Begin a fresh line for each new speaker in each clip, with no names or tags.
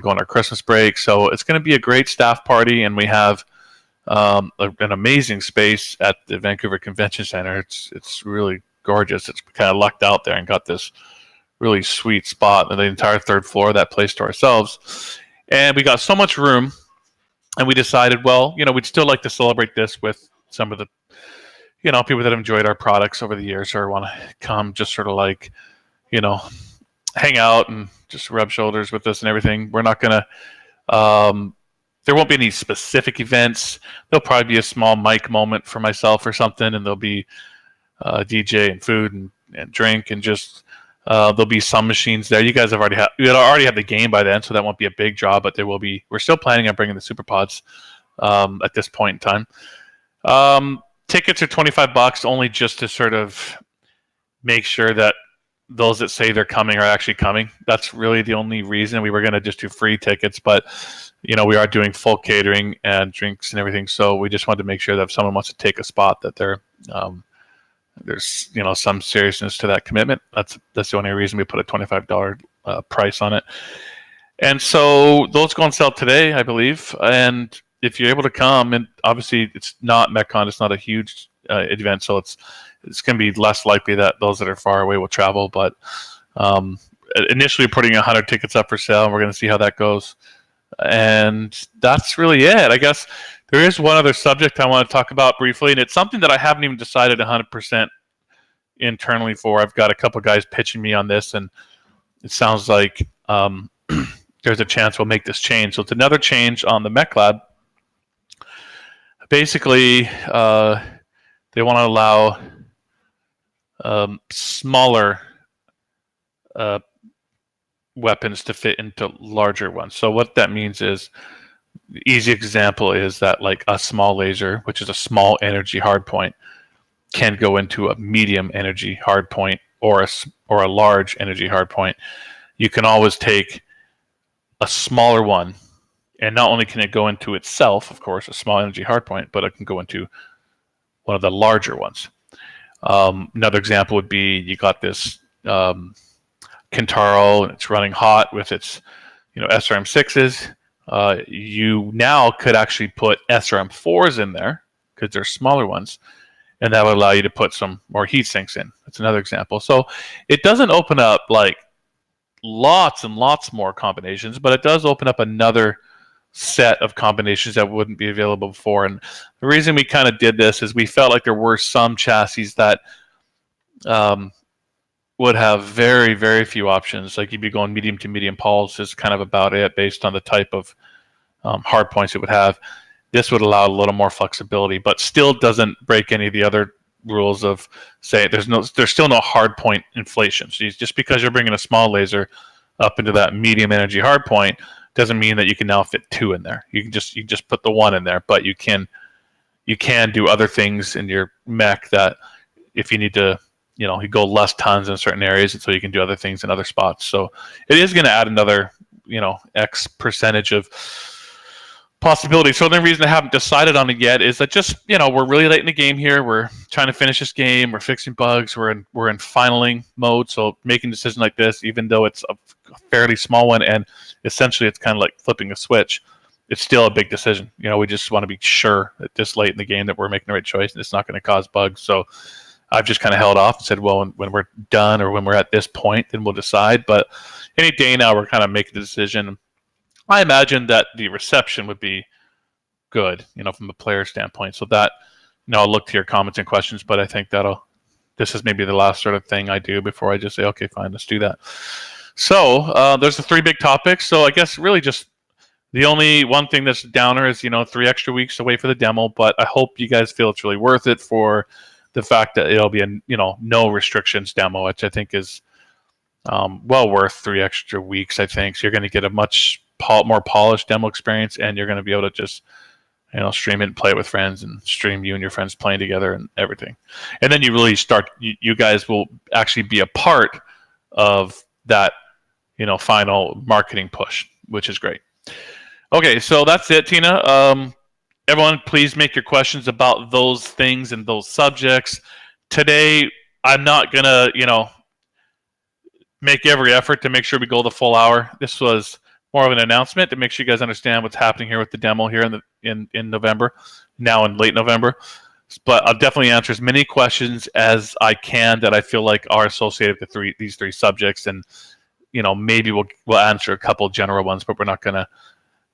go on our Christmas break. So it's going to be a great staff party, and we have an amazing space at the Vancouver Convention Center. It's really gorgeous. It's kind of lucked out there and got this really sweet spot on the entire third floor of that place to ourselves. And we got so much room, and we decided, well, we'd still like to celebrate this with some of the, people that have enjoyed our products over the years or want to come just sort of like, hang out and just rub shoulders with us and everything. We're not going to, there won't be any specific events. There'll probably be a small mic moment for myself or something, and there'll be DJ and food and drink, and just there'll be some machines there. You guys have already had the game by then, so that won't be a big draw, but there will be. We're still planning on bringing the Super Pods at this point in time. Tickets are $25 only, just to sort of make sure that those that say they're coming are actually coming. That's really the only reason. We were going to just do free tickets, but we are doing full catering and drinks and everything. So we just wanted to make sure that if someone wants to take a spot, that there's some seriousness to that commitment. That's the only reason we put a $25 price on it. And so those go on sale today, I believe. And if you're able to come, and obviously it's not MechCon, it's not a huge event, so it's going to be less likely that those that are far away will travel. But initially putting 100 tickets up for sale, and we're going to see how that goes. And that's really it. I guess there is one other subject I want to talk about briefly, and it's something that I haven't even decided 100% internally for. I've got a couple guys pitching me on this, and it sounds like there's a chance we'll make this change. So it's another change on the Mech Lab. Basically, they want to allow smaller weapons to fit into larger ones. So what that means is, the easy example is that like a small laser, which is a small energy hardpoint, can go into a medium energy hardpoint or a large energy hardpoint. You can always take a smaller one, and not only can it go into itself, of course, a small energy hardpoint, but it can go into one of the larger ones. Another example would be, you got this Kintaro, and it's running hot with its SRM6s. You now could actually put SRM4s in there, because they're smaller ones, and that would allow you to put some more heat sinks in. That's another example. So it doesn't open up like lots and lots more combinations, but it does open up another set of combinations that wouldn't be available before. And the reason we kind of did this is we felt like there were some chassis that would have very, very few options. Like you'd be going medium to medium pulse is kind of about it, based on the type of hard points it would have. This would allow a little more flexibility, but still doesn't break any of the other rules of, say, there's still no hard point inflation. So just because you're bringing a small laser up into that medium energy hard point doesn't mean that you can now fit two in there. You just put the one in there, but you can do other things in your mech that if you need to, you go less tons in certain areas, and so you can do other things in other spots. So it is going to add another, X percentage of possibility. So the only reason I haven't decided on it yet is that just, we're really late in the game here. We're trying to finish this game. We're fixing bugs. We're in filing mode. So making a decision like this, even though it's a fairly small one, and essentially it's kind of like flipping a switch, it's still a big decision. We just want to be sure that this late in the game that we're making the right choice and it's not going to cause bugs. So I've just kind of held off and said, well, when we're done or when we're at this point, then we'll decide. But any day now, we're kind of making the decision. I imagine that the reception would be good, from a player standpoint. So that, I'll look to your comments and questions, but I think this is maybe the last sort of thing I do before I just say, okay, fine, let's do that. So there's the three big topics. So I guess really just the only one thing that's downer is, 3 extra weeks to wait for the demo, but I hope you guys feel it's really worth it for the fact that it'll be a, no restrictions demo, which I think is well worth 3 extra weeks, I think. So you're going to get a much more polished demo experience, and you're going to be able to just stream it and play it with friends, and stream you and your friends playing together and everything. And then you really start, you guys will actually be a part of that final marketing push, which is great. Okay, so that's it, Tina. Everyone, please make your questions about those things and those subjects. Today, I'm not gonna make every effort to make sure we go the full hour. This was more of an announcement to make sure you guys understand what's happening here with the demo here in November, now in late November. But I'll definitely answer as many questions as I can that I feel like are associated with these three subjects, and maybe we'll answer a couple general ones, but we're not going to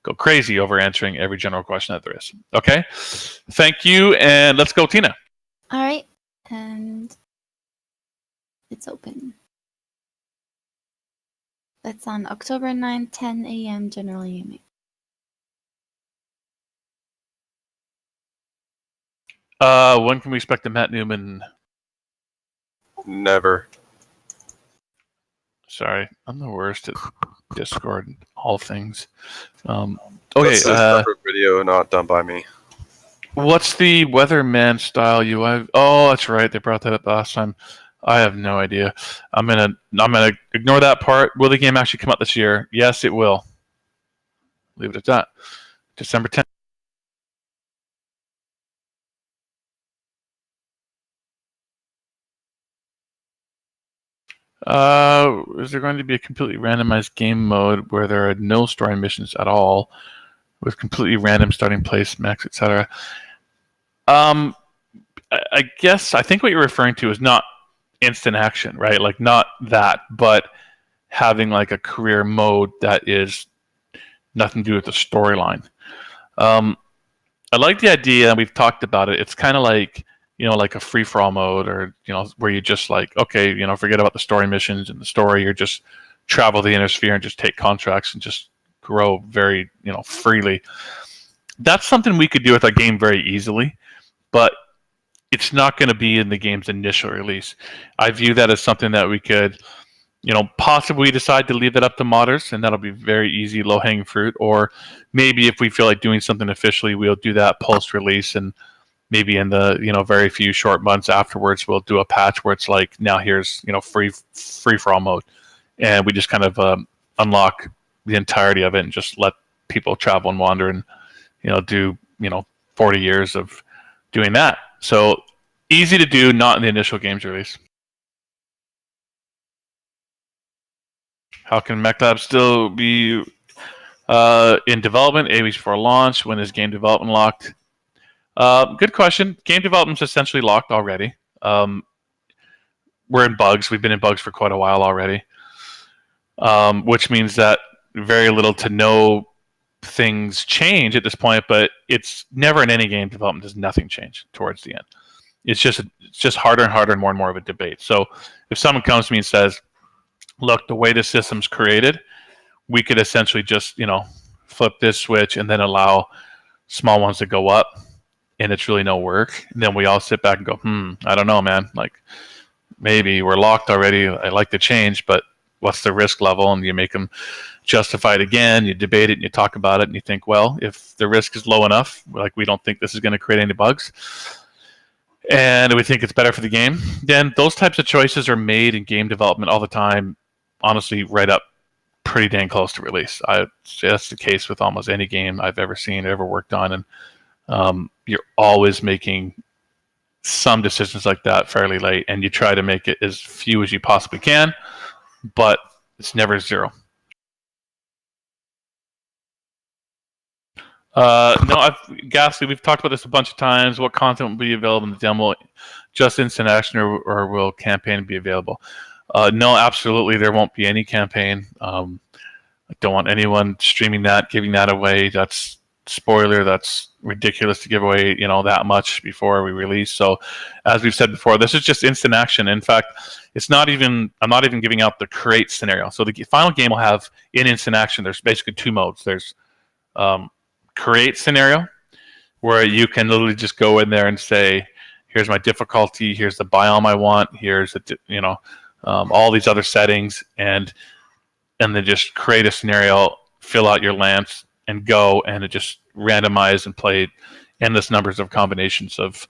go crazy over answering every general question that there is. Okay, thank you, and let's go, Tina.
All right, and it's open. That's on October 9, 10 a.m. General AMA.
When can we expect the Matt Newman?
Never.
Sorry, I'm the worst at Discord and all things. Okay,
this is a separate video, not done by me.
What's the Weatherman style UI? Oh, that's right. They brought that up last time. I have no idea. I'm gonna ignore that part. Will the game actually come out this year? Yes, it will. Leave it at that. December 10th. Is there going to be a completely randomized game mode where there are no story missions at all, with completely random starting place, mechs, etc.? I guess I think what you're referring to is not instant action, right? Like not that, but having like a career mode that is nothing to do with the storyline. I like the idea, and we've talked about it. It's kind of like, like a free-for-all mode, or, where you just like, okay, forget about the story missions and the story. You're just travel the inner sphere and just take contracts and just grow very, freely. That's something we could do with our game very easily, but it's not going to be in the game's initial release. I view that as something that we could, possibly decide to leave it up to modders, and that'll be very easy, low-hanging fruit. Or maybe if we feel like doing something officially, we'll do that post-release, and maybe in the very few short months afterwards, we'll do a patch where it's like, now here's free for all mode, and we just kind of unlock the entirety of it and just let people travel and wander and do 40 years of doing that. So easy to do, not in the initial game's release. How can MechLab still be in development 8 weeks before launch? When is game development locked? Good question. Game development's essentially locked already. We're in bugs. We've been in bugs for quite a while already, which means that very little to no things change at this point. But it's never in any game development does nothing change towards the end. It's just harder and harder and more of a debate. So if someone comes to me and says, look, the way the system's created, we could essentially just, flip this switch and then allow small ones to go up, and it's really no work. And then we all sit back and go, I don't know, man. Like, maybe we're locked already. I like the change, but what's the risk level? And you make them justify it again. You debate it and you talk about it, and you think, well, if the risk is low enough, like we don't think this is going to create any bugs, and we think it's better for the game, then those types of choices are made in game development all the time, honestly, right up pretty dang close to release. That's the case with almost any game I've ever seen, ever worked on, and you're always making some decisions like that fairly late, and you try to make it as few as you possibly can, but it's never zero. No, Ghastly, we've talked about this a bunch of times. What content will be available in the demo? Just instant action, or will campaign be available? No, absolutely, there won't be any campaign. I don't want anyone streaming that, giving that away. That's spoiler. That's ridiculous to give away, that much before we release. So, as we've said before, this is just instant action. In fact, I'm not even giving out the create scenario. So the final game will have in instant action. There's basically two modes. There's create scenario, where you can literally just go in there and say, here's my difficulty, here's the biome I want, here's all these other settings, and then just create a scenario, fill out your lamps, and go, and it just randomize and play endless numbers of combinations of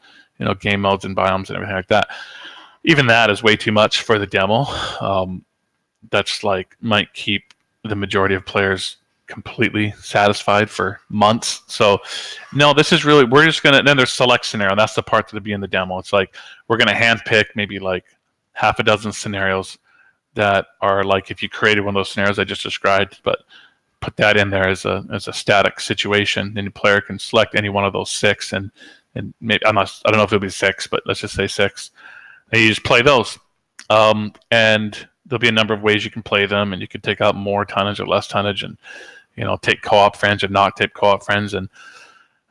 game modes and biomes and everything like that. Even that is way too much for the demo. That's might keep the majority of players completely satisfied for months. So no, this is really, we're just gonna, then there's select scenario. That's the part that'll be in the demo. It's like we're gonna hand pick maybe like half a dozen scenarios that are like, if you created one of those scenarios I just described, but put that in there as a static situation. Then the player can select any one of those 6, and maybe I don't know if it'll be 6, but let's just say 6. And you just play those, and there'll be a number of ways you can play them, and you can take out more tonnage or less tonnage, and take co-op friends or not take co-op friends. And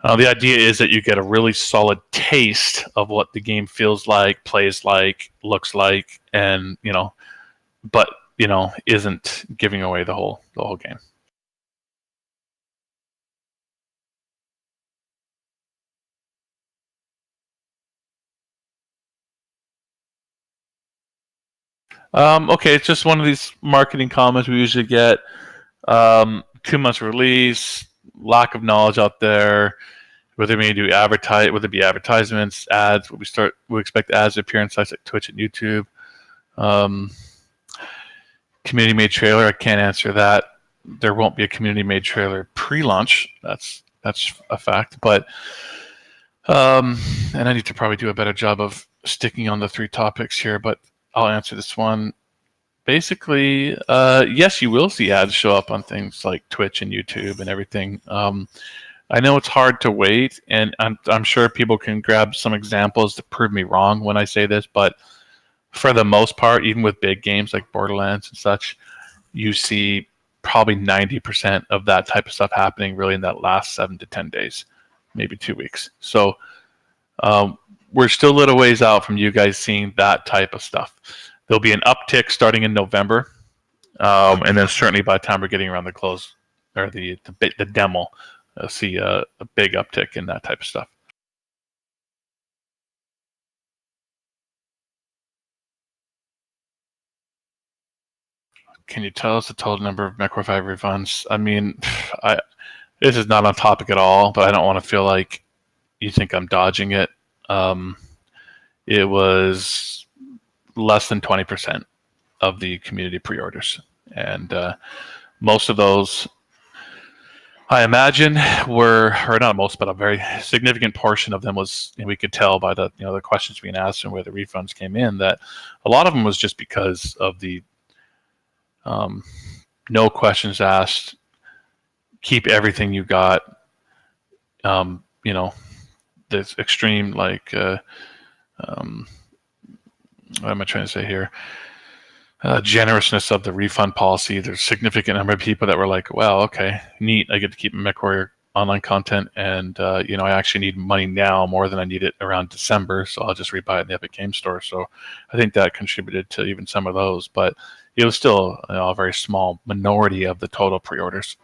the idea is that you get a really solid taste of what the game feels like, plays like, looks like, and but isn't giving away the whole game. Okay, it's just one of these marketing comments we usually get. 2 months release, lack of knowledge out there. Whether we do whether it be advertisements, ads. We expect ads to appear on sites like Twitch and YouTube. Community made trailer. I can't answer that. There won't be a community made trailer pre-launch. That's a fact. But and I need to probably do a better job of sticking on the 3 topics here. But I'll answer this one. Basically, yes, you will see ads show up on things like Twitch and YouTube and everything. I know it's hard to wait, and I'm sure people can grab some examples to prove me wrong when I say this, but for the most part, even with big games like Borderlands and such, you see probably 90% of that type of stuff happening really in that last 7 to 10 days, maybe 2 weeks. So we're still a little ways out from you guys seeing that type of stuff. There'll be an uptick starting in November, and then certainly by the time we're getting around the close or the demo, see a big uptick in that type of stuff. Can you tell us the total number of MW5 refunds? I mean, this is not on topic at all, but I don't want to feel like you think I'm dodging it. It was less than 20% of the community pre-orders, and most of those, I imagine, or not most, but a very significant portion of them was, we could tell by the the questions being asked and where the refunds came in, that a lot of them was just because of the no questions asked, keep everything you got, this extreme, like, what am I trying to say here? Generousness of the refund policy. There's a significant number of people that were like, well, okay, neat, I get to keep MechWarrior online content, and I actually need money now more than I need it around December, so I'll just rebuy it in the Epic Game Store. So I think that contributed to even some of those, but it was still a very small minority of the total pre-orders.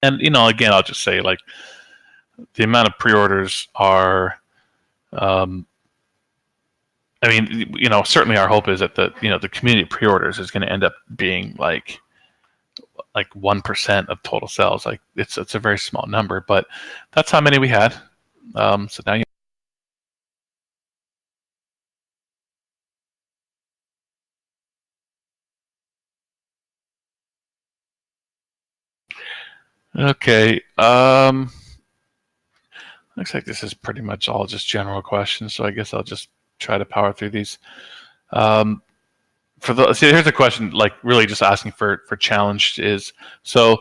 And again, I'll just say, like, the amount of pre-orders are, I mean, certainly our hope is that the community pre-orders is going to end up being like 1% of total sales. Like, it's a very small number, but that's how many we had. So now okay. Looks like this is pretty much all just general questions, so I guess I'll just try to power through these. Here's a question, like, really just asking for challenge is, so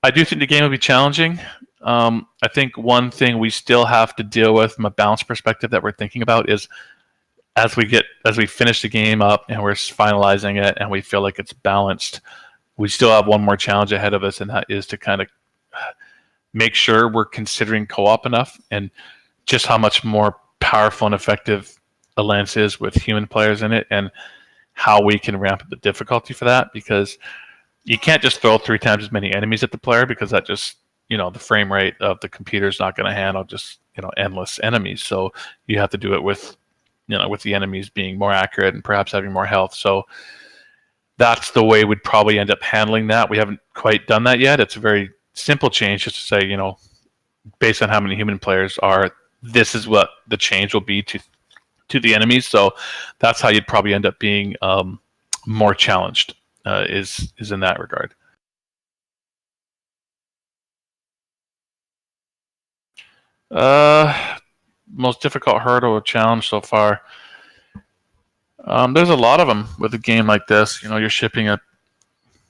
I do think the game will be challenging. I think one thing we still have to deal with from a balance perspective that we're thinking about is, as we finish the game up and we're finalizing it and we feel like it's balanced, we still have one more challenge ahead of us, and that is to kind of make sure we're considering co-op enough, and just how much more powerful and effective a lance is with human players in it, and how we can ramp up the difficulty for that, because you can't just throw 3 times as many enemies at the player, because that just, the frame rate of the computer is not going to handle just, endless enemies. So you have to do it with, with the enemies being more accurate and perhaps having more health. So that's the way we'd probably end up handling that. We haven't quite done that yet. It's a very simple change, just to say, based on how many human players are, this is what the change will be to the enemies. So that's how you'd probably end up being more challenged, is in that regard. Most difficult hurdle or challenge so far. There's a lot of them with a game like this. You're shipping a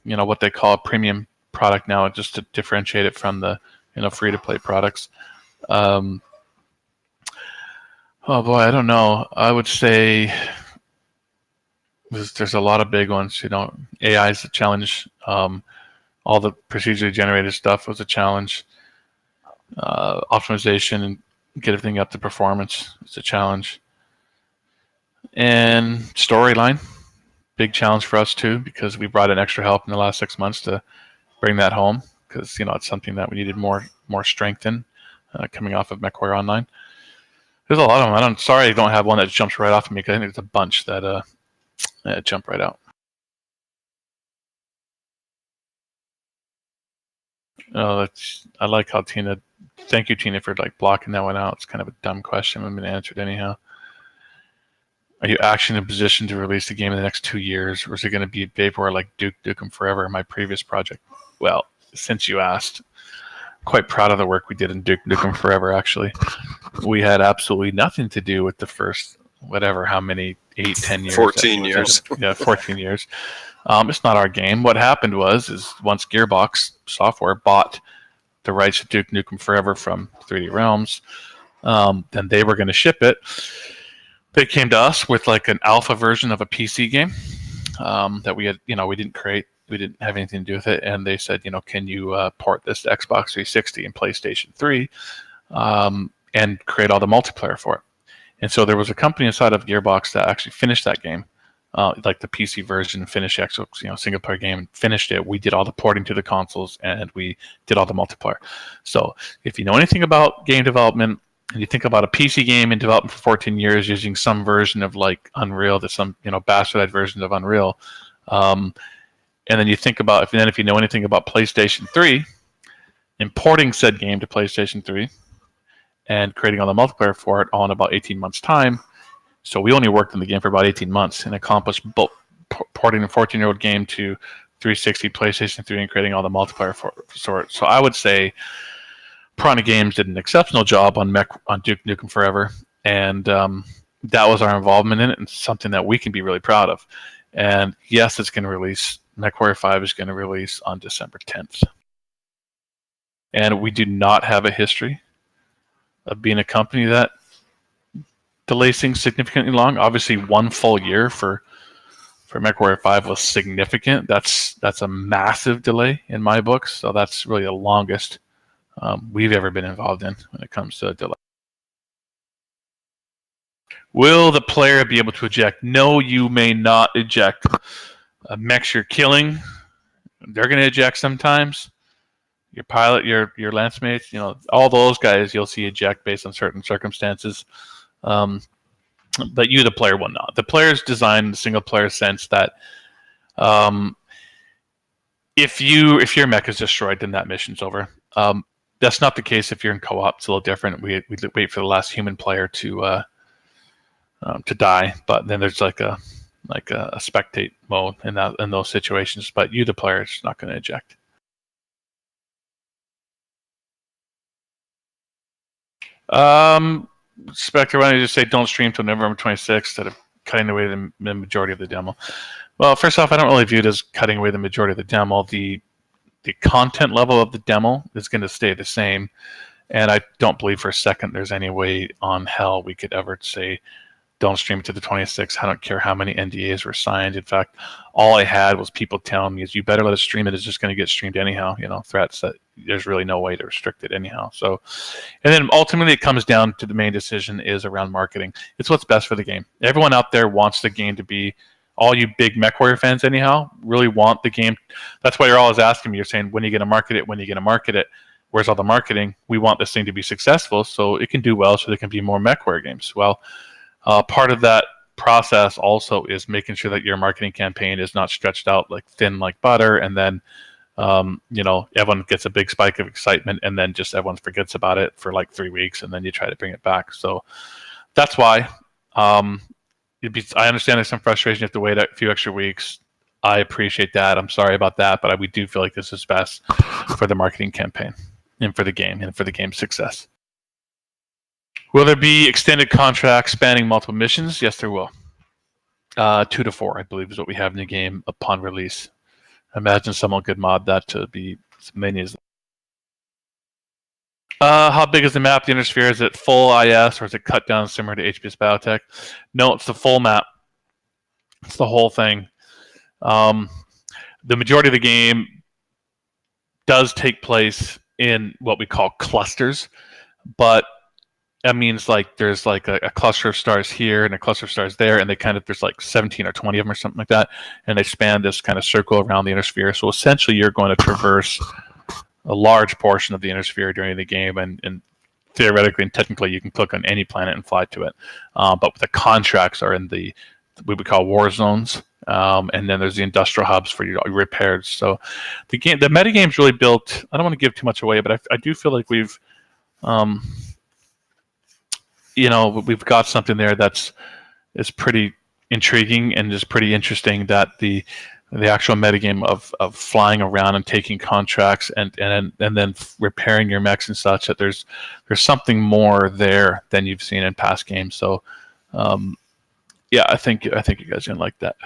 what they call a premium product now, just to differentiate it from the free-to-play products. Oh boy, I don't know. I would say there's a lot of big ones. AI is a challenge. All the procedurally generated stuff was a challenge. Optimization and get everything up to performance is a challenge. And storyline, big challenge for us too, because we brought in extra help in the last 6 months to bring that home, because it's something that we needed more strength in, coming off of MechWarrior Online. There's a lot of them. Sorry I don't have one that jumps right off of me, because I think there's a bunch that jump right out. Oh, I like how Tina. Thank you, Tina, for blocking that one out. It's kind of a dumb question. I'm going to answer it anyhow. Are you actually in a position to release the game in the next 2 years, or is it going to be vaporware like Nukem Forever, my previous project? Well, since you asked, quite proud of the work we did in Nukem Forever. Actually, we had absolutely nothing to do with the first how many 8-10 years.
14 years.
Yeah, 14 years. It's not our game. What happened is once Gearbox Software bought the rights to Duke Nukem Forever from 3D Realms, then they were going to ship it. They came to us with an alpha version of a PC game that we had, we didn't create. We didn't have anything to do with it. And they said, can you port this to Xbox 360 and PlayStation 3 and create all the multiplayer for it? And so there was a company inside of Gearbox that actually finished that game. The PC version, finished Xbox, single player game, finished it. We did all the porting to the consoles, and we did all the multiplayer. So if you know anything about game development, and you think about a PC game in development for 14 years using some version of Unreal, to some bastardized version of Unreal, and then you think about if you know anything about PlayStation 3, importing said game to PlayStation 3 and creating all the multiplayer for it all in about 18 months time. So we only worked on the game for about 18 months and accomplished both porting a 14-year-old game to 360, PlayStation 3, and creating all the multiplayer for it. So I would say Piranha Games did an exceptional job on Duke Nukem Forever, and that was our involvement in it, and something that we can be really proud of. And yes, it's going to release. MechWarrior 5 is going to release on December 10th. And we do not have a history of being a company that delays things significantly long. Obviously, 1 full year for MechWarrior 5 was significant. That's a massive delay in my books. So that's really the longest we've ever been involved in when it comes to a delay. Will the player be able to eject? No, you may not eject. Mechs you're killing, they're going to eject sometimes. Your pilot, your lance mates, all those guys you'll see eject based on certain circumstances. But you, the player, will not. The player is designed in the single player sense that if your mech is destroyed, then that mission's over. That's not the case if you're in co-op. It's a little different. We wait for the last human player to die, but then there's a spectate mode in those situations. But you, the player, is not going to eject. Spectre, why don't you just say don't stream till November 26th instead of cutting away the majority of the demo? Well, first off, I don't really view it as cutting away the majority of the demo. The content level of the demo is going to stay the same, and I don't believe for a second there's any way on hell we could ever say don't stream it to the 26th. I don't care how many NDAs were signed. In fact, all I had was people telling me is you better let us stream it. It's just going to get streamed anyhow. Threats that there's really no way to restrict it anyhow. So, and then ultimately it comes down to the main decision is around marketing. It's what's best for the game. Everyone out there wants the game to be, all you big MechWarrior fans anyhow, really want the game. That's why you're always asking me, you're saying, when are you going to market it? When are you going to market it? Where's all the marketing? We want this thing to be successful so it can do well, so there can be more MechWarrior games. Well, part of that process also is making sure that your marketing campaign is not stretched out thin like butter, and then everyone gets a big spike of excitement, and then just everyone forgets about it for 3 weeks, and then you try to bring it back. So that's why I understand there's some frustration. You have to wait a few extra weeks. I appreciate that. I'm sorry about that, but we do feel like this is best for the marketing campaign and for the game and for the game's success. Will there be extended contracts spanning multiple missions? Yes, there will. 2 to 4, I believe, is what we have in the game upon release. imagine someone could mod that to be as many as. How big is the map? The Inner Is it full IS or is it cut down similar to HBS Biotech? No, it's the full map. It's the whole thing. The majority of the game does take place in what we call clusters, but that means like there's like a cluster of stars here and a cluster of stars there, and they kind of there's like 17 or 20 of them or something like that, and they span this kind of circle around the inner sphere. So essentially, you're going to traverse a large portion of the inner sphere during the game, and theoretically and technically, you can click on any planet and fly to it. But the contracts are in the what we call war zones, and then there's the industrial hubs for your repairs. So the metagame's really built. I don't want to give too much away, but I do feel like we've we've got something there that's pretty intriguing and is pretty interesting. That the actual metagame of flying around and taking contracts and then repairing your mechs and such, that there's something more there than you've seen in past games. So yeah, I think you guys are gonna like that.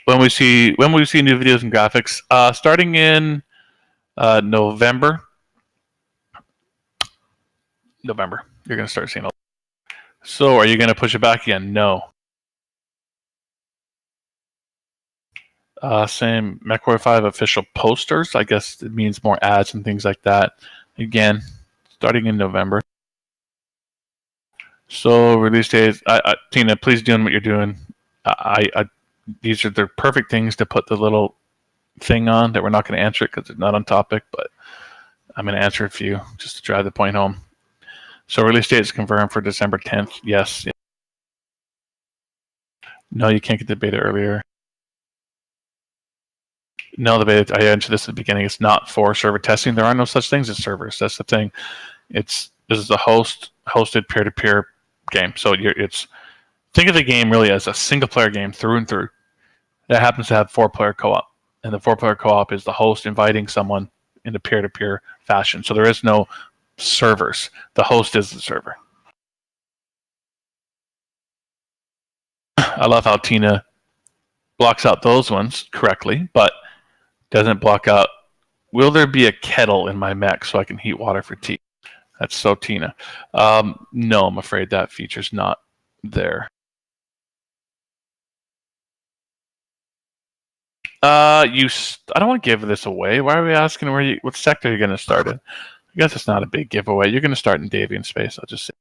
When we see new videos and graphics, starting in November, you're gonna start seeing. So, are you gonna push it back again? No. Same MW5 official posters. I guess it means more ads and things like that. Again, starting in November. So release dates. Tina, please do what you're doing. These are the perfect things to put the little thing on that we're not going to answer it because it's not on topic, but I'm going to answer a few just to drive the point home. So release date is confirmed for December 10th. Yes. No, you can't get the beta earlier. No, the beta, I answered this at the beginning, it's not for server testing. There are no such things as servers. That's the thing. This is a hosted peer-to-peer game. So think of the game really as a single-player game through and through. That happens to have 4-player co-op. And the 4-player co-op is the host inviting someone in a peer-to-peer fashion. So there is no servers. The host is the server. I love how Tina blocks out those ones correctly, but doesn't block out, will there be a kettle in my mech so I can heat water for tea? That's so Tina. No, I'm afraid that feature's not there. I don't want to give this away. Why are we asking what sector you're going to start in? I guess it's not a big giveaway. You're going to start in Davian space, I'll just say.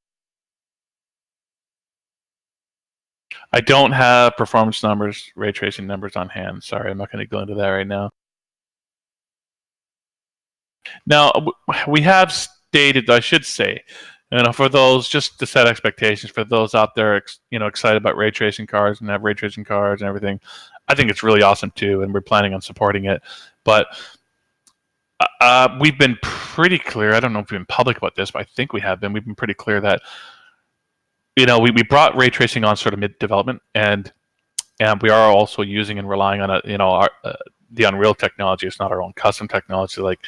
I don't have performance numbers, ray tracing numbers on hand. Sorry, I'm not going to go into that right now. Now, we have stated, I should say, for those, just to set expectations, for those out there, excited about ray tracing cards and have ray tracing cards and everything, I think it's really awesome too, and we're planning on supporting it. But we've been pretty clear. I don't know if we've been public about this, but I think we have been. We've been pretty clear that we brought ray tracing on sort of mid-development, and we are also using and relying on the Unreal technology. It's not our own custom technology like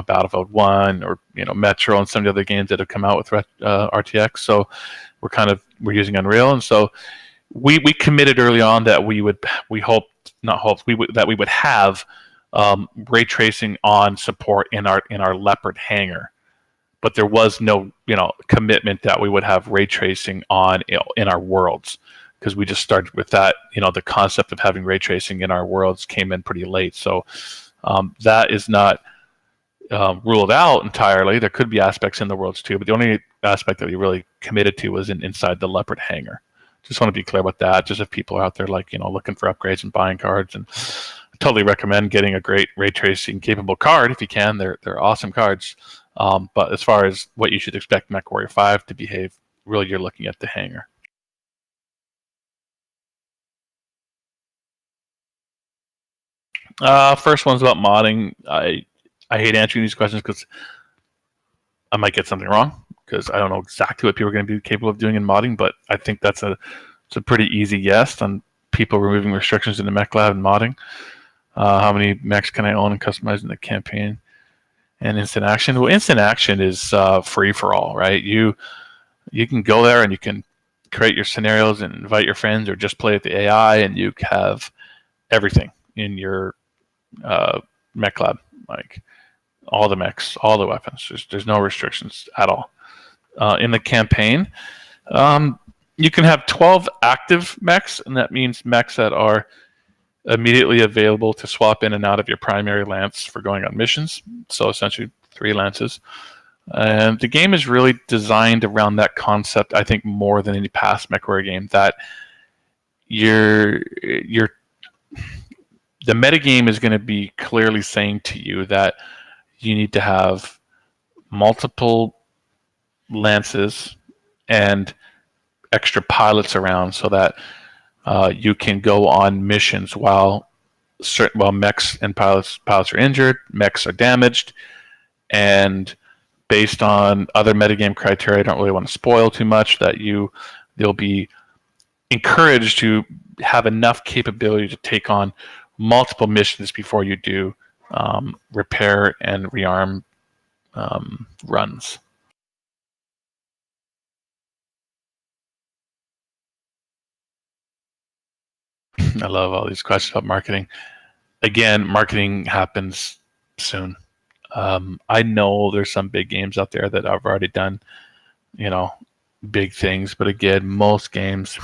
Battlefield 1 or Metro and some of the other games that have come out with RTX. So we're using Unreal, and so we committed early on that we would have ray tracing on support in our Leopard hangar. But there was no commitment that we would have ray tracing on in our worlds, because we just started with that. The concept of having ray tracing in our worlds came in pretty late. So that is not ruled out entirely. There could be aspects in the worlds too, but the only aspect that we really committed to was inside the Leopard hangar. Just want to be clear about that, just if people are out there looking for upgrades and buying cards. And I totally recommend getting a great ray tracing capable card if you can. They're awesome cards. But as far as what you should expect MechWarrior 5 to behave, really you're looking at the hangar. First one's about modding. I hate answering these questions because I might get something wrong, because I don't know exactly what people are going to be capable of doing in modding, but I think it's a pretty easy yes on people removing restrictions in the mech lab and modding. How many mechs can I own and customize in the campaign? And instant action. Well, instant action is free for all, right? You can go there and you can create your scenarios and invite your friends, or just play with the AI, and you have everything in your mech lab, like all the mechs, all the weapons. There's no restrictions at all. In the campaign, you can have 12 active mechs, and that means mechs that are immediately available to swap in and out of your primary lance for going on missions. So essentially 3 lances. And the game is really designed around that concept, I think, more than any past MechWarrior game, that the metagame is going to be clearly saying to you that you need to have multiple lances and extra pilots around so that you can go on missions while mechs and pilots are injured, mechs are damaged, and based on other metagame criteria, I don't really want to spoil too much, that they'll be encouraged to have enough capability to take on multiple missions before you do repair and rearm runs. I love all these questions about marketing. Again, marketing happens soon. I know there's some big games out there that have already done, big things, but again, most games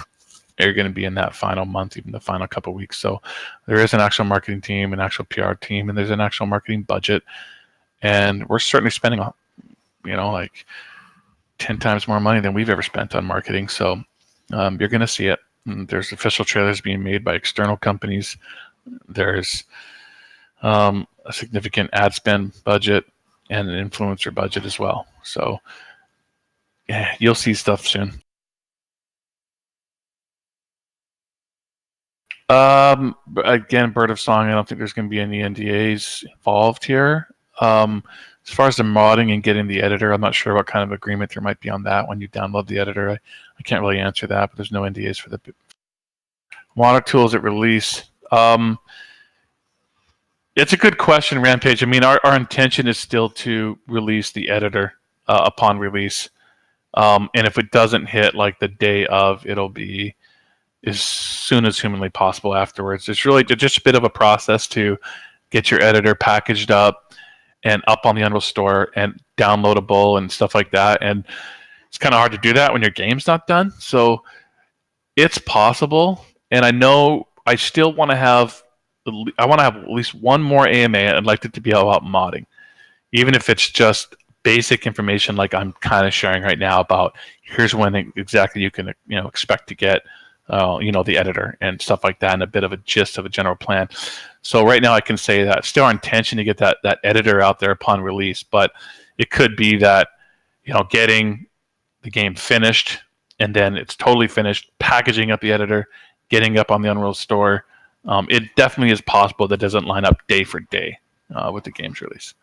are going to be in that final month, even the final couple of weeks. So there is an actual marketing team, an actual PR team, and there's an actual marketing budget, and we're certainly spending, like 10 times more money than we've ever spent on marketing. So you're going to see it. And there's official trailers being made by external companies. There's a significant ad spend budget and an influencer budget as well. So yeah, you'll see stuff soon. Again, Bird of Song, I don't think there's going to be any NDAs involved here. As far as the modding and getting the editor, I'm not sure what kind of agreement there might be on that when you download the editor. I can't really answer that, but there's no NDAs for the modder tools at release. It's a good question, Rampage. I mean, our intention is still to release the editor upon release. And if it doesn't hit like the day of, it'll be as soon as humanly possible afterwards. It's really just a bit of a process to get your editor packaged up and up on the Unreal Store and downloadable and stuff like that. And it's kind of hard to do that when your game's not done. So it's possible. And I know I still want to have at least one more AMA. I'd like it to be about modding, even if it's just basic information like I'm kind of sharing right now about here's when exactly you can expect to get the editor and stuff like that, and a bit of a gist of a general plan. So right now I can say that it's still our intention to get that editor out there upon release, but it could be that getting the game finished and then it's totally finished, packaging up the editor, getting up on the Unreal Store. It definitely is possible that doesn't line up day for day with the game's release.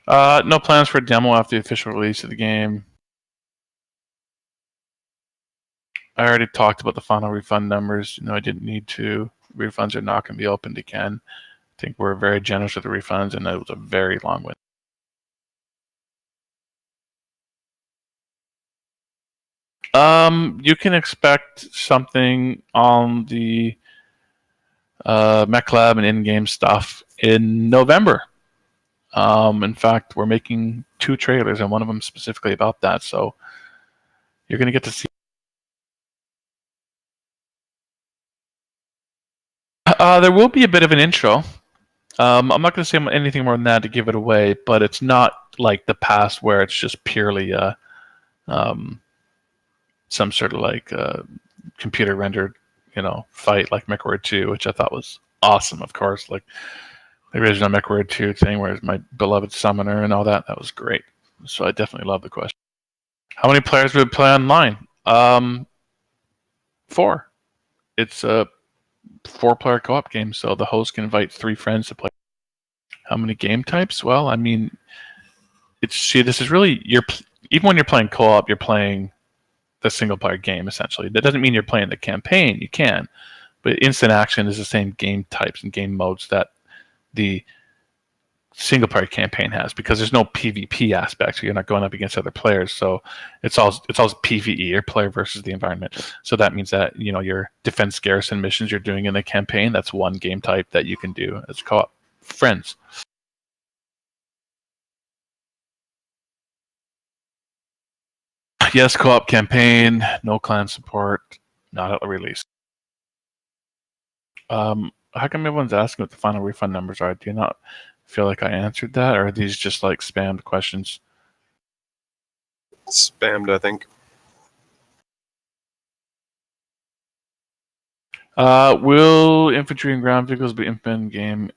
No plans for a demo after the official release of the game. I already talked about the final refund numbers. I didn't need to. Refunds are not going to be opened again. I think we're very generous with the refunds, and it was a very long win. You can expect something on the Mech Lab and in-game stuff in November. In fact, we're making 2 trailers, and one of them specifically about that. So you're going to get to see. There will be a bit of an intro. I'm not going to say anything more than that to give it away, but it's not like the past where it's just purely some sort of computer rendered, fight like MechWarrior 2, which I thought was awesome. Of course, like the original MechWarrior 2 thing, where it's my beloved summoner and all that. That was great. So I definitely love the question. How many players would play online? 4. It's a 4-player co-op game, so the host can invite 3 friends to play. How many game types? Well, I mean, this is really even when you're playing co-op, you're playing the single-player game essentially. That doesn't mean you're playing the campaign. You can, but instant action is the same game types and game modes that the single-player campaign has, because there's no PvP aspect, so you're not going up against other players. So it's all PvE, or player versus the environment. So that means that your defense garrison missions you're doing in the campaign, that's one game type that you can do as co-op friends. Yes, co-op campaign, no clan support, not at release. How come everyone's asking what the final refund numbers are? Do you not feel like I answered that, or are these just like spammed questions?
Spammed, I think.
Will infantry and ground vehicles be in game?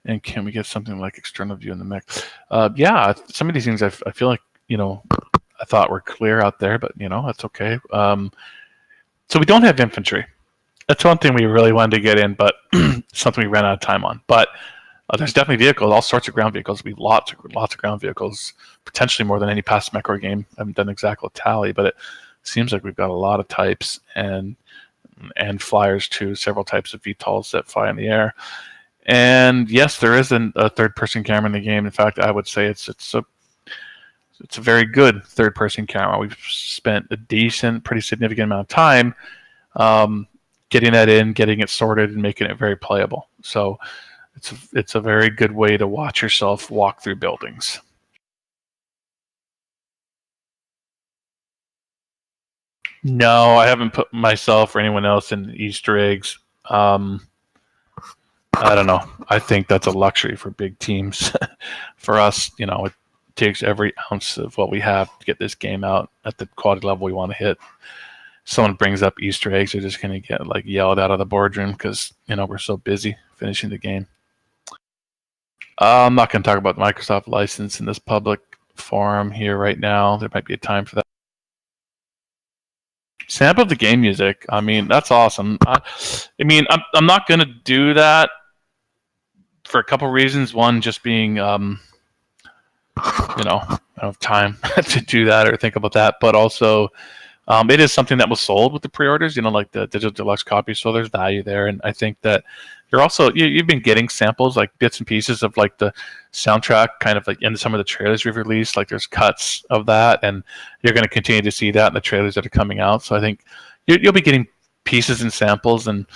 And can we get something like external view in the mech? Yeah, some of these things I feel like I thought were clear out there, but that's okay. So we don't have infantry. That's one thing we really wanted to get in, but something we ran out of time on. But there's definitely vehicles, all sorts of ground vehicles. We have lots of ground vehicles, potentially more than any past Mech game. I haven't done exact tally, but it seems like we've got a lot of types and flyers too. Several types of VTOLs that fly in the air. And yes, there is a third-person camera in the game. In fact, I would say it's a very good third-person camera. We've spent a pretty significant amount of time getting that in, getting it sorted, and making it very playable. So it's a very good way to watch yourself walk through buildings. No, I haven't put myself or anyone else in Easter eggs. I don't know. I think that's a luxury for big teams. For us, it takes every ounce of what we have to get this game out at the quality level we want to hit. Someone brings up Easter eggs, they're just going to get yelled out of the boardroom because we're so busy finishing the game. I'm not going to talk about the Microsoft license in this public forum here right now. There might be a time for that. Sample of the game music. I mean, that's awesome. I'm not going to do that for a couple reasons. One, just being, I don't have time to do that or think about that. But also, it is something that was sold with the pre-orders, like the digital deluxe copy. So there's value there, and I think that you've been getting samples, like bits and pieces of the soundtrack, kind of in some of the trailers we've released. There's cuts of that, and you're going to continue to see that in the trailers that are coming out. So I think you'll be getting pieces and samples, and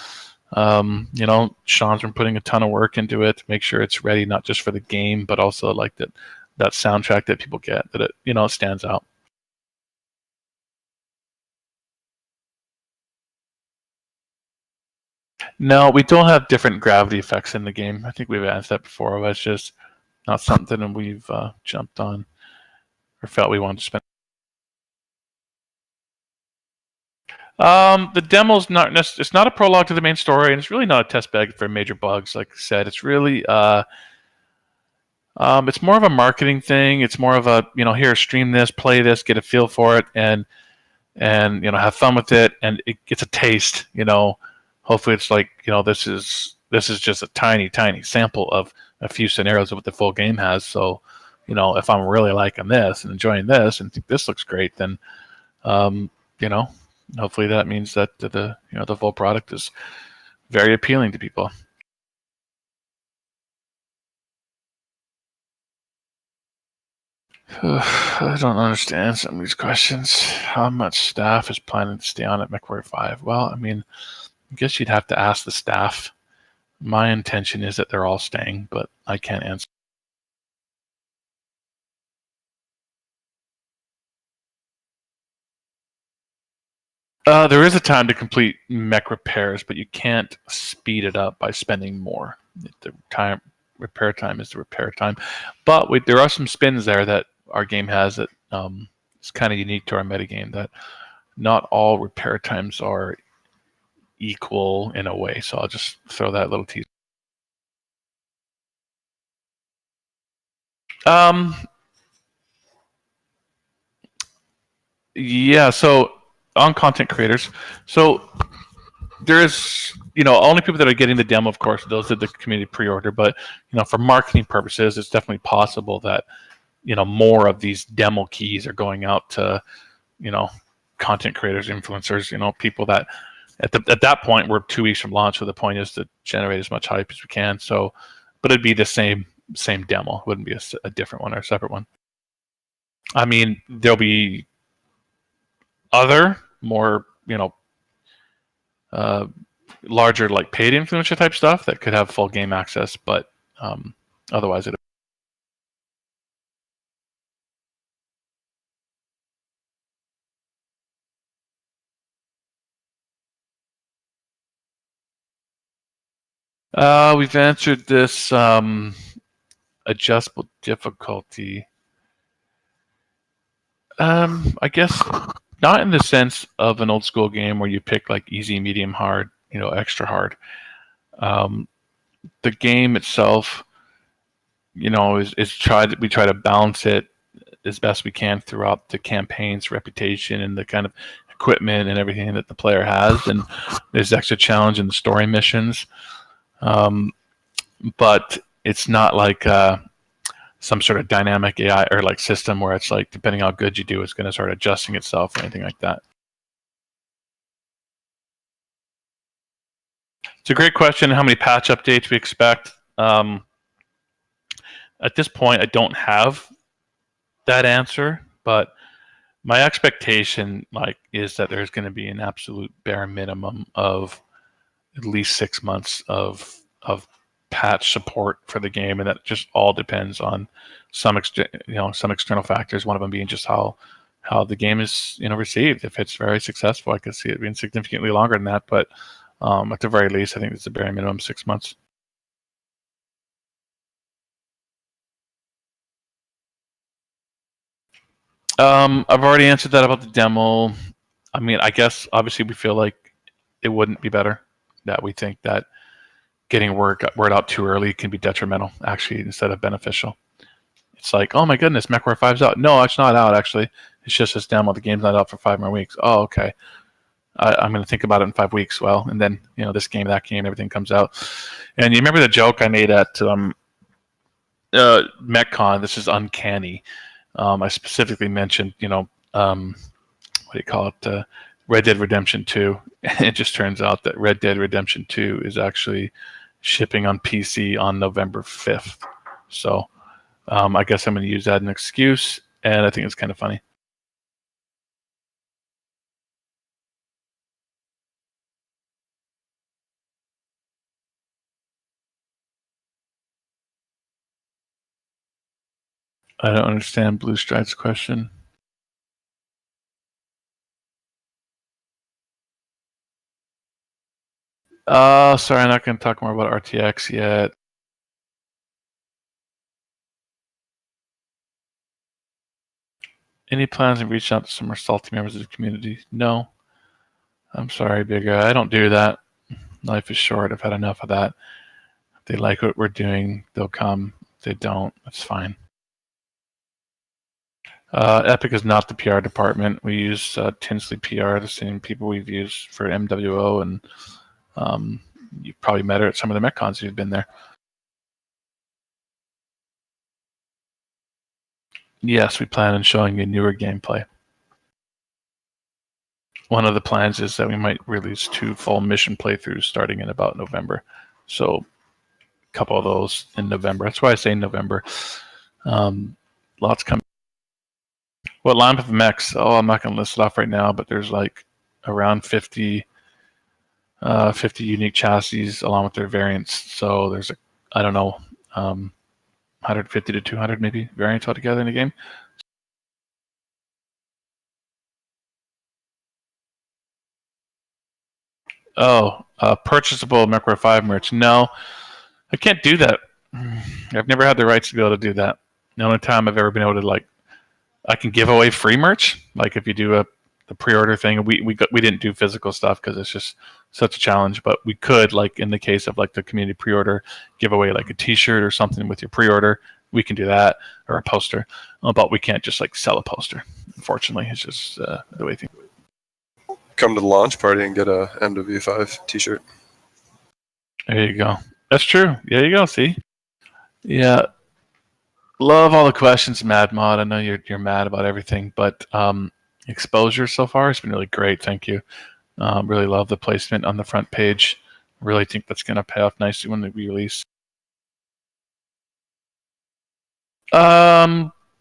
Sean's been putting a ton of work into it to make sure it's ready, not just for the game, but also that soundtrack that people get, that it stands out. No, we don't have different gravity effects in the game. I think we've asked that before, but it's just not something we've jumped on or felt we wanted to spend. The demo's it's not a prologue to the main story, and it's really not a test bed for major bugs. Like I said, it's really it's more of a marketing thing. It's more of a here, stream this, play this, get a feel for it, and have fun with it, and it gets a taste. Hopefully it's this is just a tiny sample of a few scenarios of what the full game has. So if I'm really liking this and enjoying this and think this looks great, then hopefully that means that the full product is very appealing to people. I don't understand some of these questions. How much staff is planning to stay on at MW5? Well, I guess you'd have to ask the staff. My intention is that they're all staying, but I can't answer. There is a time to complete mech repairs, but you can't speed it up by spending more. The repair time is the repair time. But there are some spins there that our game has that is kind of unique to our metagame, that not all repair times are equal in a way. So I'll just throw that little teaser. Yeah, so on content creators, so there is, only people that are getting the demo, of course, those are the community pre-order. But for marketing purposes, it's definitely possible that more of these demo keys are going out to, content creators, influencers, people that at that point we're 2 weeks from launch. So the point is to generate as much hype as we can. So, but it'd be the same demo. It wouldn't be a different one or a separate one. I mean, there'll be other more, larger like paid influencer type stuff that could have full game access, but otherwise it. We've answered this adjustable difficulty. I guess not in the sense of an old school game where you pick like easy, medium, hard, extra hard. The game itself, we try to balance it as best we can throughout the campaign's reputation and the kind of equipment and everything that the player has. And there's extra challenge in the story missions. But it's not like some sort of dynamic AI or like system where it's like, depending how good you do, it's going to start adjusting itself or anything like that. It's a great question. How many patch updates we expect? At this point, I don't have that answer, but my expectation is that there's going to be an absolute bare minimum of at least 6 months of patch support for the game, and that just all depends on some external factors. One of them being just how the game is received. If it's very successful, I could see it being significantly longer than that, but at the very least, I think it's a bare minimum 6 months. I've already answered that about the demo. I mean, I guess obviously we feel like it wouldn't be better. That we think that getting word out too early can be detrimental, actually, instead of beneficial. It's like, oh my goodness, MW5's out. No, it's not out, actually. It's just this demo. The game's not out for 5 more weeks. Oh, okay. I'm going to think about it in 5 weeks. Well, and then, this game, that game, everything comes out. And you remember the joke I made at MechCon? This is uncanny. I specifically mentioned, what do you call it? Red Dead Redemption 2. It just turns out that Red Dead Redemption 2 is actually shipping on PC on November 5th. So I guess I'm going to use that as an excuse, and I think it's kind of funny. I don't understand Blue Stride's question. Sorry, I'm not going to talk more about RTX yet. Any plans to reach out to some more salty members of the community? No. I'm sorry, big guy. I don't do that. Life is short. I've had enough of that. If they like what we're doing, they'll come. If they don't, that's fine. Epic is not the PR department. We use Tinsley PR, the same people we've used for MWO, and you've probably met her at some of the mech cons if you've been there. Yes, we plan on showing you newer gameplay. One of the plans is that we might release 2 full mission playthroughs starting in about November. So a couple of those in November. That's why I say November. Lots coming. What lineup of mechs? Oh, I'm not going to list it off right now, but there's like around 50 unique chassis along with their variants. So there's I don't know, 150 to 200 maybe variants altogether in the game. Oh, purchasable MW5 merch. No, I can't do that. I've never had the rights to be able to do that. The only time I've ever been able to I can give away free merch. Like if you do the pre-order thing, we didn't do physical stuff because it's just such a challenge. But we could, like in the case of like the community pre-order, give away like a T-shirt or something with your pre-order. We can do that, or a poster. But we can't just like sell a poster. Unfortunately, it's just the way things.
Come to the launch party and get a MW5 T-shirt.
There you go. That's true. There you go. See. Yeah. Love all the questions, Mad Mod. I know you're mad about everything, but exposure so far has been really great. Thank you. Really love the placement on the front page. Really think that's going to pay off nicely when we release.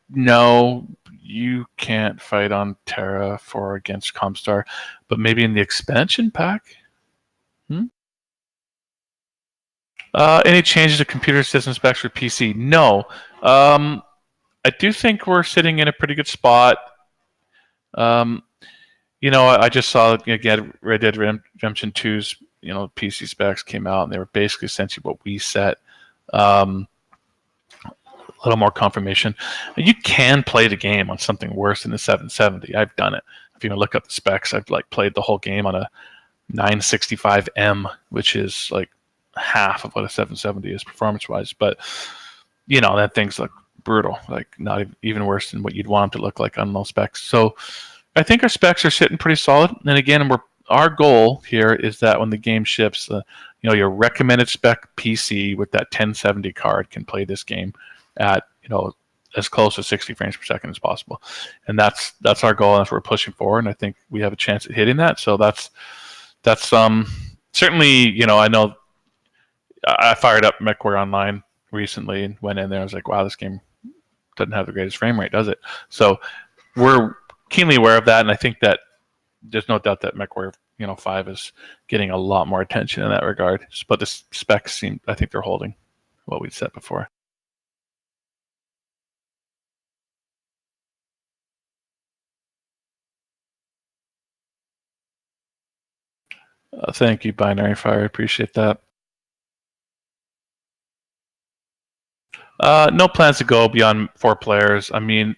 No, you can't fight on Terra for against Comstar, but maybe in the expansion pack. Any changes to computer system specs for PC? No. I do think we're sitting in a pretty good spot. I just saw again Red Dead Redemption 2's PC specs came out, and they were basically essentially what we set. A little more confirmation. You can play the game on something worse than the 770. I've done it. If you look up the specs, I've played the whole game on a 965M, which is like half of what a 770 is performance-wise. But that thing's brutal, not even worse than what you'd want them to look like on those specs. So I think our specs are sitting pretty solid. And again, our goal here is that when the game ships, your recommended spec PC with that 1070 card can play this game at as close to 60 frames per second as possible, and that's our goal, and that's what we're pushing for. And I think we have a chance at hitting that. So that's certainly I know I fired up MechWarrior Online recently and went in there. I was like, wow, this game doesn't have the greatest frame rate, does it? So we're keenly aware of that, and I think that there's no doubt that MechWarrior 5 is getting a lot more attention in that regard. But the specs I think they're holding what we said before. Thank you, Binary Fire. I appreciate that. No plans to go beyond 4 players. I mean,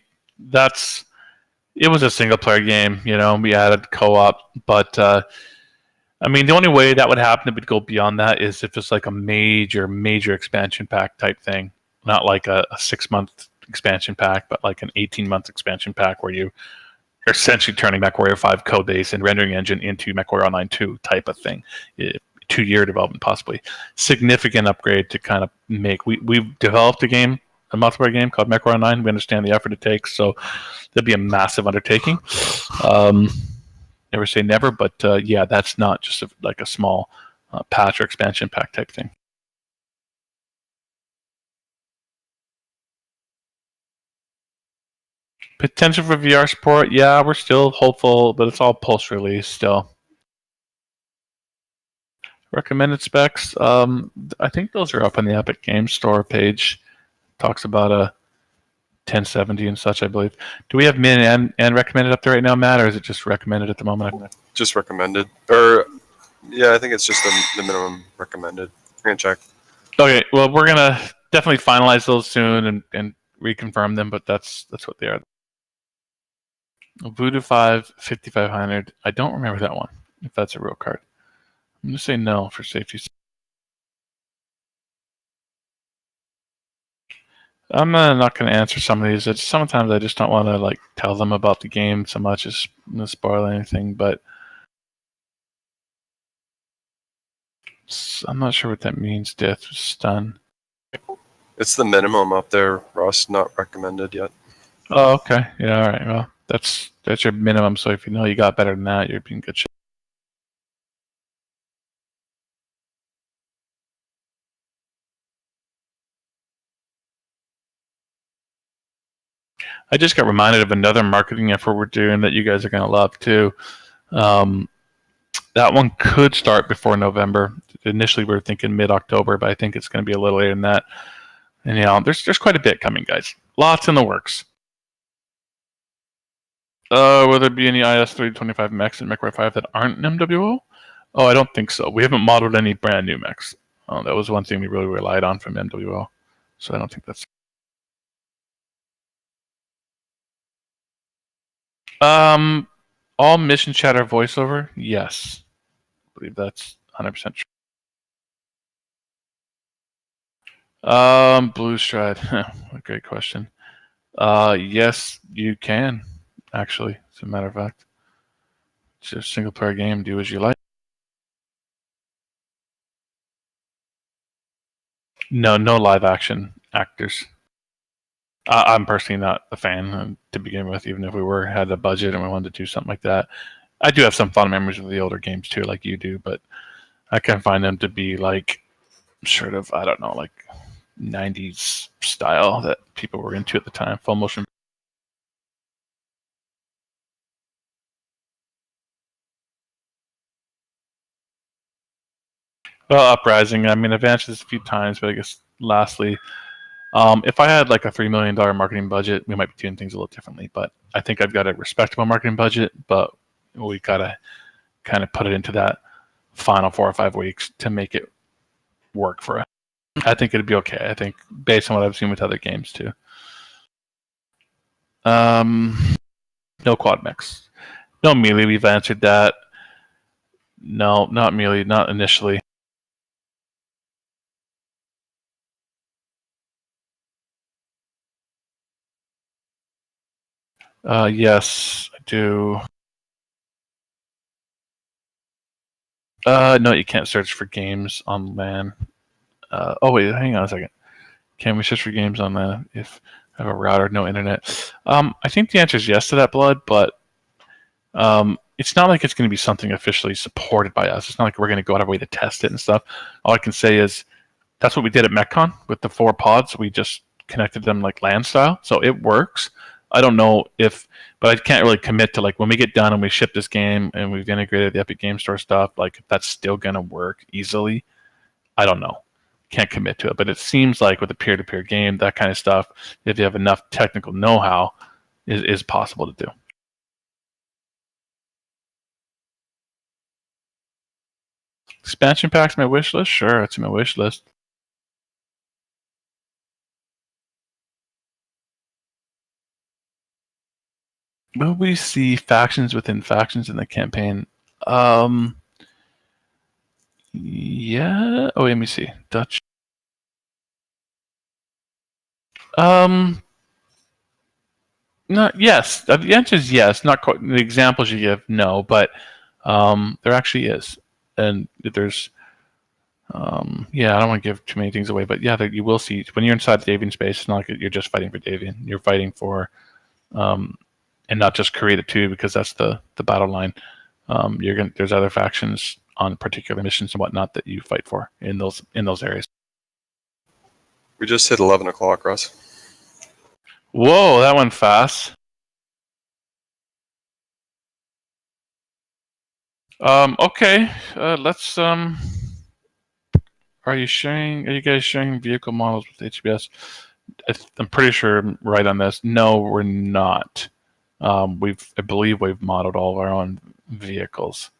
it was a single player game. We added co-op, but I mean, the only way that would happen if we'd go beyond that is if it's like a major expansion pack type thing, not like a 6-month expansion pack, but like an 18-month expansion pack where you are essentially turning MechWarrior 5 code base and rendering engine into MechWarrior Online 2 type of thing. 2-year development, possibly. Significant upgrade to kind of make. We've developed a multiplayer game called MechWarrior Online. We understand the effort it takes, so that'd be a massive undertaking. Never say never, but yeah, that's not just like a small patch or expansion pack type thing. Potential for VR support, yeah, we're still hopeful, but it's all post-release still. Recommended specs, I think those are up on the Epic Games Store page. Talks about a 1070 and such, I believe. Do we have min and recommended up there right now, Matt, or is it just recommended at the moment?
Just recommended. Or, yeah, I think it's just the minimum recommended. I'm going to check.
Okay, well, we're going to definitely finalize those soon and reconfirm them, but that's what they are. Voodoo 5 5500. I don't remember that one, if that's a real card. I'm going to say no for safety. I'm not going to answer some of these. Sometimes I just don't want to tell them about the game so much as spoil anything, but I'm not sure what that means, Death Stun.
It's the minimum up there, Russ, not recommended yet.
Oh, okay. Yeah, all right. Well, that's your minimum, so if you got better than that, you're being good shape. I just got reminded of another marketing effort we're doing that you guys are going to love too. That one could start before November. Initially, we were thinking mid-October, but I think it's going to be a little later than that. And there's quite a bit coming, guys. Lots in the works. Will there be any IS-325 mechs in MechWarrior 5 that aren't MWO? Oh, I don't think so. We haven't modeled any brand new mechs. That was one thing we really relied on from MWO. So I don't think that's... All mission chatter voiceover? Yes. I believe that's 100% true. Blue Stride. A great question. Yes, you can, actually, as a matter of fact. It's a single player game, do as you like. No live action actors. I'm personally not a fan to begin with, even if we had a budget and we wanted to do something like that. I do have some fond memories of the older games too, like you do, but I can find them to be like sort of, I don't know, like 90s style that people were into at the time. Full motion. Well, Uprising, I mean, I've answered this a few times, but I guess lastly, if I had like a $3 million marketing budget, we might be doing things a little differently. But I think I've got a respectable marketing budget, but we got to kind of put it into that final 4 or 5 weeks to make it work for us. I think it'd be okay. I think based on what I've seen with other games too. No quad mechs. No melee. We've answered that. No, not melee. Not initially. Yes, I do. No, you can't search for games on LAN. Oh wait, hang on a second. Can we search for games on LAN if I have a router, no internet? I think the answer is yes to that, Blood, but it's not like it's going to be something officially supported by us. It's not like we're going to go out of our way to test it and stuff. All I can say is that's what we did at MechCon with the 4 pods. We just connected them like LAN style, so it works. I don't know if, but I can't really commit to like when we get done and we ship this game and we've integrated the Epic Game Store stuff, like if that's still going to work easily. I don't know. Can't commit to it, but it seems like with a peer-to-peer game, that kind of stuff, if you have enough technical know-how, is possible to do. Expansion packs my wish list? Sure, it's in my wish list. Will we see factions within factions in the campaign? Yeah. Oh, let me see. Dutch. Yes. The answer is yes. Not quite the examples you give, no, but there actually is, and there's. Yeah, I don't want to give too many things away, but yeah, you will see when you're inside the Davian space. It's not like you're just fighting for Davian. You're fighting for, and not just Korea too, because that's the battle line. There's other factions on particular missions and whatnot that you fight for in those areas.
We just hit 11 o'clock, Russ.
Whoa, that went fast. Okay, let's. Are you sharing? Are you guys sharing vehicle models with HBS? I'm pretty sure I'm right on this. No, we're not. I believe we've modeled all of our own vehicles.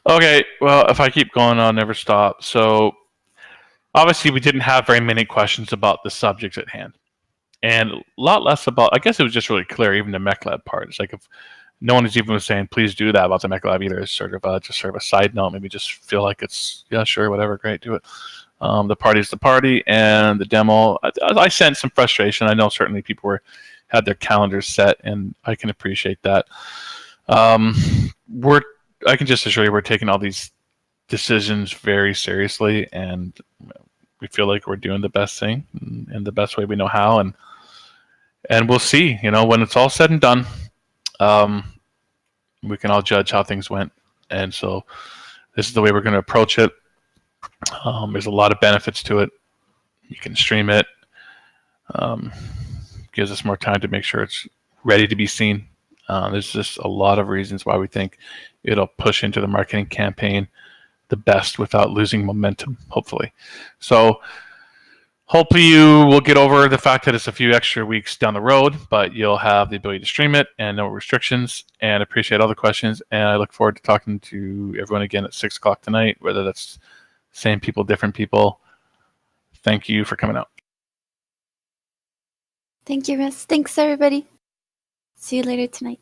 Okay, well, if I keep going, I'll never stop. So, obviously, we didn't have very many questions about the subjects at hand, and a lot less about. I guess it was just really clear, even the mech lab part. It's like if no one is even saying, "Please do that" about the mech lab either. It's sort of just sort of a side note. Maybe just feel like it's yeah, sure, whatever, great, do it. The party's the party, and the demo. I sense some frustration. I know certainly people had their calendars set, and I can appreciate that. I can just assure you we're taking all these decisions very seriously, and we feel like we're doing the best thing in the best way we know how, and we'll see. You know, when it's all said and done, we can all judge how things went, and so this is the way we're going to approach it. There's a lot of benefits to it. You can stream it. Gives us more time to make sure it's ready to be seen. There's just a lot of reasons why we think it'll push into the marketing campaign the best without losing momentum, hopefully. So hopefully you will get over the fact that it's a few extra weeks down the road, but you'll have the ability to stream it and no restrictions, and appreciate all the questions. And I look forward to talking to everyone again at 6 o'clock tonight, whether that's same people, different people. Thank you for coming out.
Thank you, Russ. Thanks, everybody. See you later tonight.